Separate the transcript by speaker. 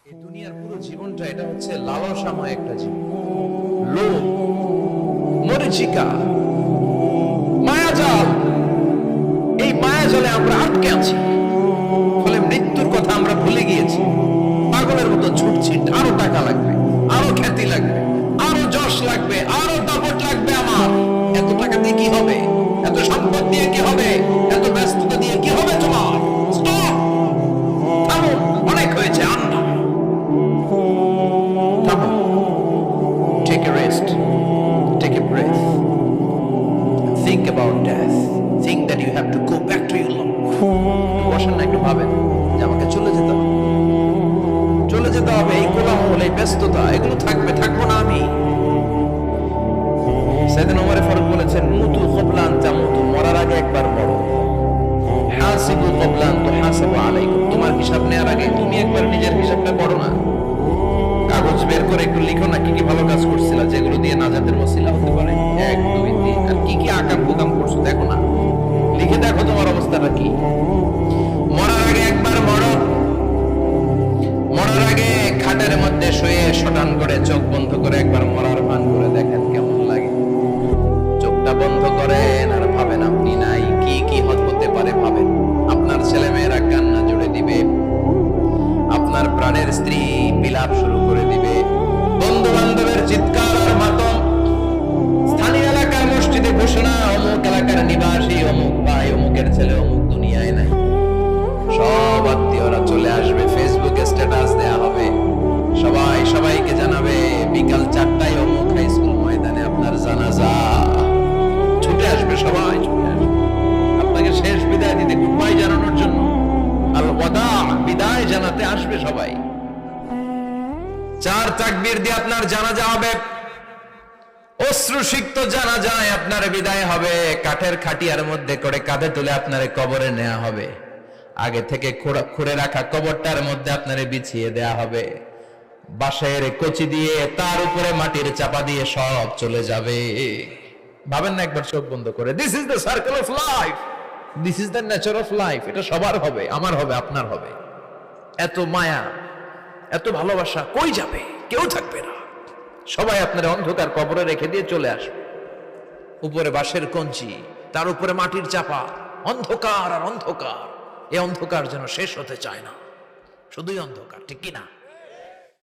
Speaker 1: এই দুনিয়ার পুরো জীবনটা এটা হচ্ছে লালসাময় একটা জীবন, লোভ, মরিচিকা, মায়াজাল। এই মায়াজালে আমরা আটকে আছি, ফলে মৃত্যুর কথা আমরা ভুলে গিয়েছি। পাগলের মতো ছুটছি, আরো টাকা লাগবে, আরো খ্যাতি লাগবে, আরো যশ লাগবে, আরো দাপট লাগবে। আমার এত টাকা দিয়ে কি হবে? এত সম্পদ দিয়ে কি হবে? এত ব্যস্ততা দিয়ে কি হবে? তোমার স্টপ, থামো, অনেক হয়েছে। আন্না, থামো, take a rest, take a breath, think about death, think that you have to go back to your Lord. বসেন না, একটু ভাবেন যে আমাকে চলে যেতে হবে, চলে যেতে হবে। এই কোলাহল, এই ব্যস্ততা, এগুলো থাকবে, থাকবো না আমি। সাইয়েদনা ওমর ফারুক বলেছেন, মুতু ক্বাবলা আন তামুতু, মরার আগে একবার মরো। হাসিবু ক্বাবলা আন তুহাসাবু আলাইকুম, তোমার হিসাব নেওয়ার আগে তুমি একবার নিজের হিসাবটা করো না। কাগজ বের করে একটু লিখো না কি কি ভালো কাজ করছিলা, যেগুলো দিয়ে নাজাতের ওসিলা হতে পারে। 1 2 3, আর কি কি আকাম কুকাম করছো দেখো না, লিখে দেখো তোমার অবস্থাটা কি। মরার আগে একবার মরো। মরার আগে খাটের মধ্যে শুয়ে শটান করে চোখ বন্ধ করে একবার মরার ভান করে দেখেন কেমন লাগে। চোখটা বন্ধ করেন আর ভাবেন আপনি নাই, কি কি হতে পারে ভাবেন। আপনার ছেলে মেয়েরা কান্না জুড়ে দিবে, আপনার প্রাণের স্ত্রী বিলাপ শুরু করে দিবে, বন্ধু বান্ধবের চিৎকার আর মাতম, স্থানীয় এলাকার মসজিদে ঘোষণা, অমুক এলাকার নিবাসী, অমুক ভাই, অমুকের ছেলে অমুক দুনিয়ায় নাই। সব আত্মীয়রা চলে আসবে, ফেসবুকে স্ট্যাটাস দেয়া হবে, সবাই সবাইকে জানাবে বিকাল 4টায় অমুক হাই স্কুল ময়দানে আপনার জানাজা। ছুটে আসবে, সবাই ছুটে আসবে আপনাকে শেষ বিদায় দিতে, গুড বাই জানানোর জন্য, আল ওয়াদা, বিদায় জানাতে আসবে সবাই। 4 তাকবীর দিয়ে আপনার জানাজা হবে, অশ্রুসিক্ত জানাজায় আপনার বিদায় হবে। কাঠের খাটিয়ার মধ্যে করে কাঁধে তুলে আপনারে কবরে নেওয়া হবে। আগে থেকে খুঁড়ে রাখা কবরটার মধ্যে আপনারে বিছিয়ে দেয়া হবে। বাঁশের কচি দিয়ে তার উপরে মাটির চাপা দিয়ে সব চলে যাবে। ভাবেন না একবার চোখ বন্ধ করে, this is the circle of life, this is the nature of life. এটা সবার হবে, আমার হবে, আপনার হবে। এত মায়া, এত ভালোবাসা কই যাবে? কেউ থাকবে না, সবাই আপনার অন্ধকার কবরে রেখে দিয়ে চলে আসবে। উপরে বাঁশের কঞ্চি, তার উপরে মাটির চাপা, অন্ধকার আর অন্ধকার। এই অন্ধকার যেন শেষ হতে চায় না, শুধুই অন্ধকার, ঠিক কিনা?